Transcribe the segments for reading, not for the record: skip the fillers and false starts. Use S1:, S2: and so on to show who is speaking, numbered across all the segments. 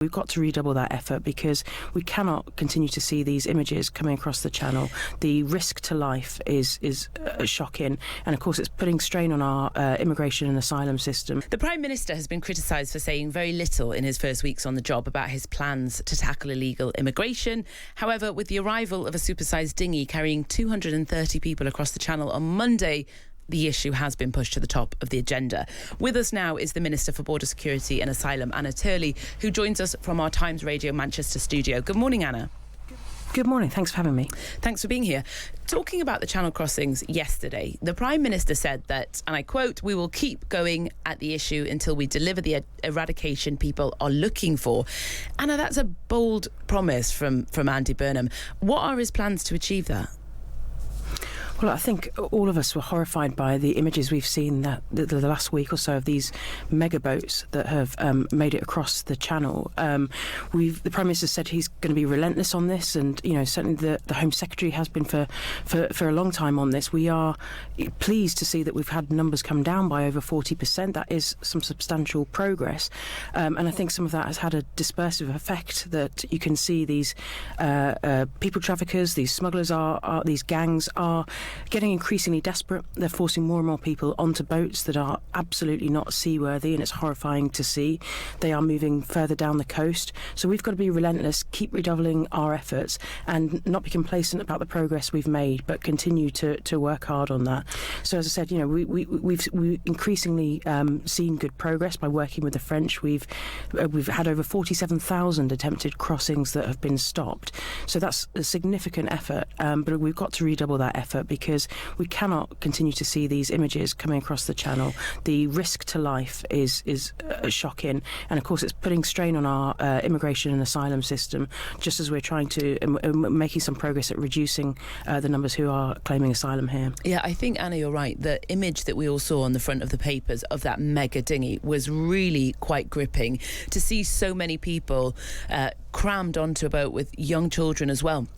S1: We've got to redouble that effort because we cannot continue to see these images coming across the channel. The risk to life is shocking, and of course it's putting strain on our immigration and asylum system.
S2: The Prime Minister has been criticised for saying very little in his first weeks on the job about his plans to tackle illegal immigration. However, with the arrival of a supersized dinghy carrying 230 people across the channel on Monday, the issue has been pushed to the top of the agenda. With us now is the Minister for Border Security and Asylum, Anna Turley, who joins us from our Times Radio Manchester studio. Good morning, Anna.
S1: Good morning. Thanks for having me.
S2: Thanks for being here. Talking about the channel crossings yesterday, the Prime Minister said that, and I quote, "We will keep going at the issue until we deliver the eradication people are looking for." Anna, that's a bold promise from Andy Burnham. What are his plans to achieve that?
S1: Well, I think all of us were horrified by the images we've seen the last week or so of these mega boats that have made it across the channel. The Prime Minister said he's going to be relentless on this, and certainly the Home Secretary has been for a long time on this. We are pleased to see that we've had numbers come down by over 40%. That is some substantial progress, and I think some of that has had a dispersive effect, that you can see these people traffickers, these smugglers these gangs are getting increasingly desperate. They're forcing more and more people onto boats that are absolutely not seaworthy, and it's horrifying to see. They are moving further down the coast. So we've got to be relentless, keep redoubling our efforts, and not be complacent about the progress we've made, but continue to work hard on that. So as I said, we've increasingly seen good progress by working with the French. We've had over 47,000 attempted crossings that have been stopped. So that's a significant effort, but we've got to redouble that effort because we cannot continue to see these images coming across the channel. The risk to life is shocking, and of course it's putting strain on our immigration and asylum system, just as we're trying to making some progress at reducing the numbers who are claiming asylum here.
S2: Yeah, I think, Anna, you're right. The image that we all saw on the front of the papers of that mega dinghy was really quite gripping. To see so many people crammed onto a boat with young children as well.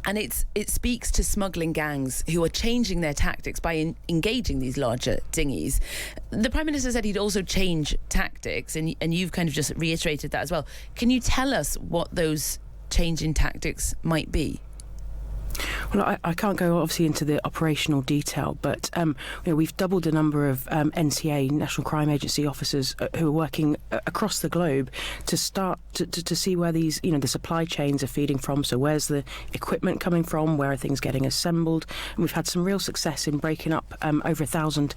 S2: And it speaks to smuggling gangs who are changing their tactics by engaging these larger dinghies. The Prime Minister said he'd also change tactics, and you've kind of just reiterated that as well. Can you tell us what those change in tactics might be?
S1: Well, I can't go obviously into the operational detail, but we've doubled the number of NCA, National Crime Agency officers who are working across the globe to start to see where these, the supply chains are feeding from. So where's the equipment coming from? Where are things getting assembled? And we've had some real success in breaking up over 1,000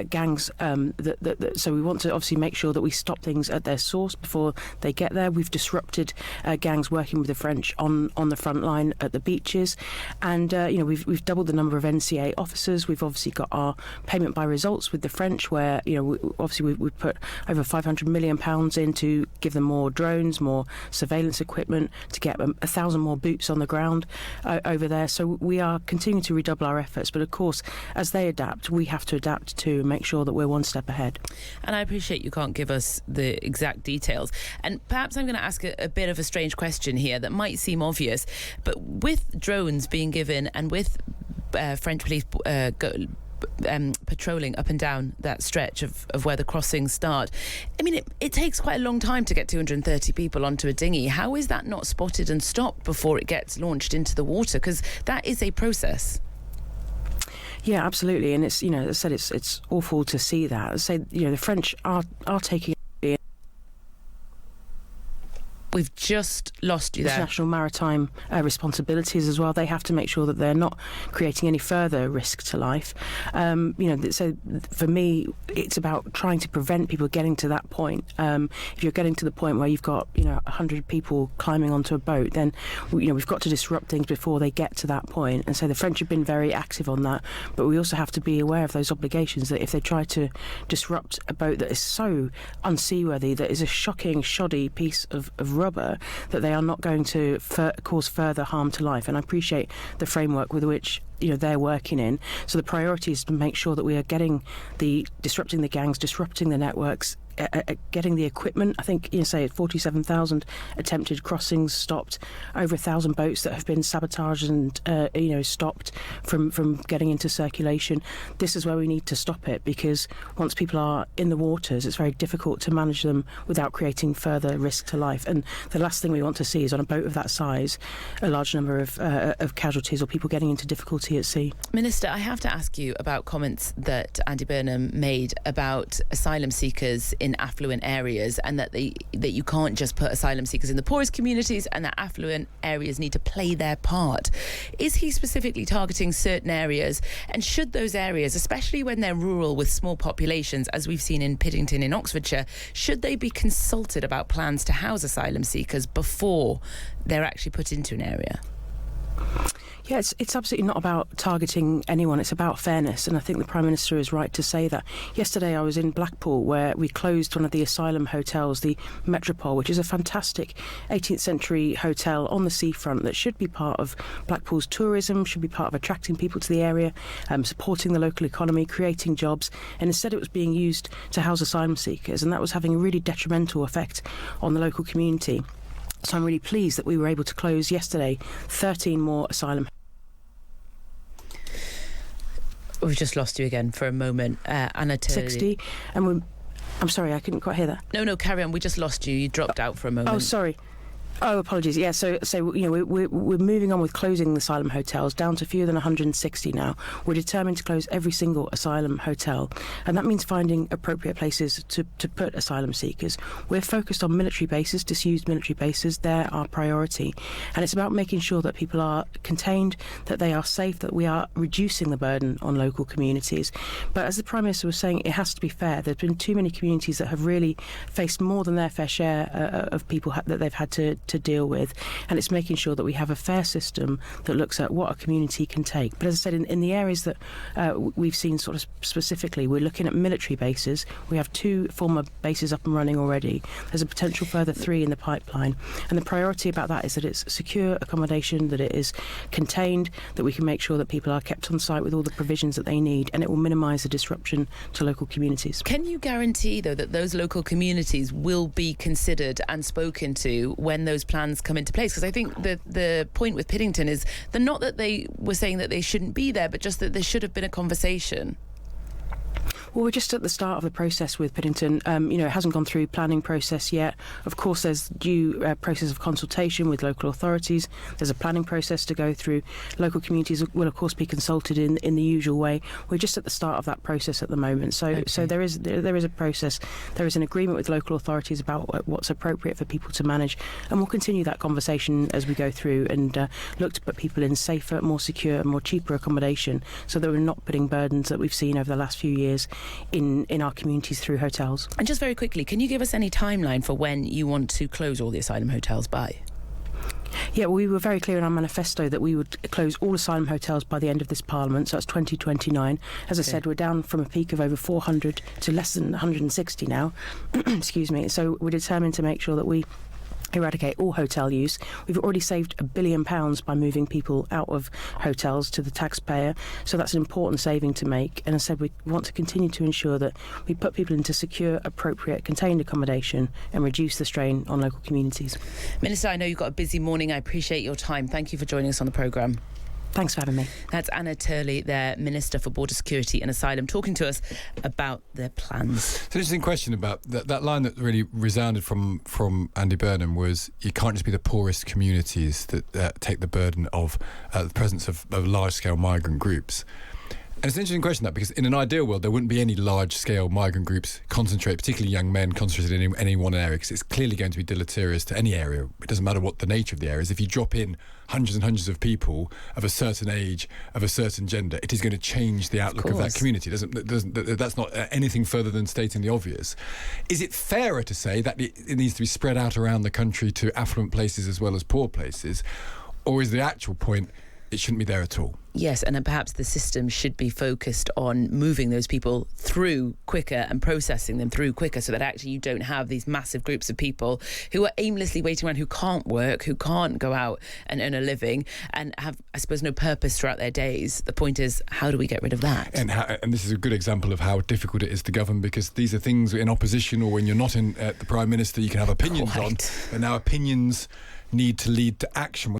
S1: gangs. So we want to obviously make sure that we stop things at their source before they get there. We've disrupted gangs working with the French on the front line at the beaches. And we've doubled the number of NCA officers. We've obviously got our payment by results with the French, where we've put over £500 million in to give them more drones, more surveillance equipment, to get 1,000 more boots on the ground over there. So we are continuing to redouble our efforts. But of course, as they adapt, we have to adapt to make sure that we're one step ahead. And
S2: I appreciate you can't give us the exact details. And perhaps I'm going to ask a bit of a strange question here that might seem obvious, but with drones being given and with French police patrolling up and down that stretch of where the crossings start, I mean, it takes quite a long time to get 230 people onto a dinghy. How is that not spotted and stopped before it gets launched into the water? Because that is a process.
S1: Yeah, absolutely. And it's, as I said, it's awful to see that. As I say, the French are taking...
S2: We've just lost you there.
S1: International maritime responsibilities as well. They have to make sure that they're not creating any further risk to life. So for me, it's about trying to prevent people getting to that point. If you're getting to the point where you've got 100 people climbing onto a boat, then we've got to disrupt things before they get to that point. And so the French have been very active on that, but we also have to be aware of those obligations, that if they try to disrupt a boat that is so unseaworthy, that is a shocking, shoddy piece of rubber, that they are not going to cause further harm to life. And I appreciate the framework with which they're working in. So the priority is to make sure that we are disrupting the gangs, disrupting the networks, getting the equipment. I think, say 47,000 attempted crossings stopped, over 1,000 boats that have been sabotaged and stopped from getting into circulation. This is where we need to stop it, because once people are in the waters, it's very difficult to manage them without creating further risk to life. And the last thing we want to see is, on a boat of that size, a large number of casualties or people getting into difficulty at sea.
S2: Minister, I have to ask you about comments that Andy Burnham made about asylum seekers in affluent areas, and that you can't just put asylum seekers in the poorest communities, and that affluent areas need to play their part. Is he specifically targeting certain areas? And should those areas, especially when they're rural with small populations, as we've seen in Piddington in Oxfordshire, should they be consulted about plans to house asylum seekers before they're actually put into an area?
S1: Yeah, it's absolutely not about targeting anyone. It's about fairness, and I think the Prime Minister is right to say that. Yesterday I was in Blackpool, where we closed one of the asylum hotels, the Metropole, which is a fantastic 18th century hotel on the seafront that should be part of Blackpool's tourism, should be part of attracting people to the area, supporting the local economy, creating jobs, and instead it was being used to house asylum seekers, and that was having a really detrimental effect on the local community. So I'm really pleased that we were able to close yesterday 13 more asylum.
S2: We've just lost you again for a moment. Anna Turley.
S1: 60, and I'm sorry, I couldn't quite hear that.
S2: No, carry on. We just lost you. You dropped out for a moment.
S1: Oh, sorry. Oh, apologies. Yeah, so we're moving on with closing the asylum hotels down to fewer than 160 now. We're determined to close every single asylum hotel, and that means finding appropriate places to put asylum seekers. We're focused on military bases, disused military bases. They're our priority, and it's about making sure that people are contained, that they are safe, that we are reducing the burden on local communities. But as the Prime Minister was saying, it has to be fair. There's been too many communities that have really faced more than their fair share of people that they've had to deal with, and it's making sure that we have a fair system that looks at what a community can take. But as I said, in the areas that we've seen sort of specifically, we're looking at military bases. We have 2 former bases up and running already. There's a potential further 3 in the pipeline, and the priority about that is that it's secure accommodation, that it is contained, that we can make sure that people are kept on site with all the provisions that they need, and it will minimise the disruption to local communities.
S2: Can you guarantee, though, that those local communities will be considered and spoken to when those plans come into place? Because I think the point with Piddington is not that they were saying that they shouldn't be there, but just that there should have been a conversation.
S1: Well, we're just at the start of the process with Piddington. It hasn't gone through planning process yet. Of course, there's due process of consultation with local authorities. There's a planning process to go through. Local communities will, of course, be consulted in the usual way. We're just at the start of that process at the moment. So there is a process. There is an agreement with local authorities about what's appropriate for people to manage, and we'll continue that conversation as we go through and look to put people in safer, more secure, more cheaper accommodation, so that we're not putting burdens that we've seen over the last few years in our communities through hotels.
S2: And just very quickly, can you give us any timeline for when you want to close all the asylum hotels by?
S1: Yeah, we were very clear in our manifesto that we would close all asylum hotels by the end of this Parliament, so that's 2029. As I said, we're down from a peak of over 400 to less than 160 now. Excuse me. So we're determined to make sure that we eradicate all hotel use. We've already saved £1 billion by moving people out of hotels to the taxpayer, so that's an important saving to make. And as I said, we want to continue to ensure that we put people into secure, appropriate, contained accommodation and reduce the strain on local communities.
S2: Minister, I know you've got a busy morning. I appreciate your time. Thank you for joining us on the programme.
S1: Thanks for having me.
S2: That's Anna Turley, their Minister for Border Security and Asylum, talking to us about their plans.
S3: It's an interesting question about that line that really resounded from Andy Burnham was, you can't just be the poorest communities that take the burden of the presence of large-scale migrant groups. And it's an interesting question, that, because in an ideal world, there wouldn't be any large-scale migrant groups concentrated, particularly young men, concentrated in any one area, because it's clearly going to be deleterious to any area. It doesn't matter what the nature of the area is. If you drop in hundreds and hundreds of people of a certain age, of a certain gender, it is going to change the outlook of that community. That's not anything further than stating the obvious. Is it fairer to say that it needs to be spread out around the country to affluent places as well as poor places? Or is the actual point it shouldn't be there at all.
S2: Yes, and then perhaps the system should be focused on moving those people through quicker and processing them through quicker, so that actually you don't have these massive groups of people who are aimlessly waiting around, who can't work, who can't go out and earn a living, and have, I suppose, no purpose throughout their days. The point is, how do we get rid of that?
S3: And this is a good example of how difficult it is to govern, because these are things in opposition, or when you're not in the Prime Minister, you can have opinions on, but now opinions need to lead to action.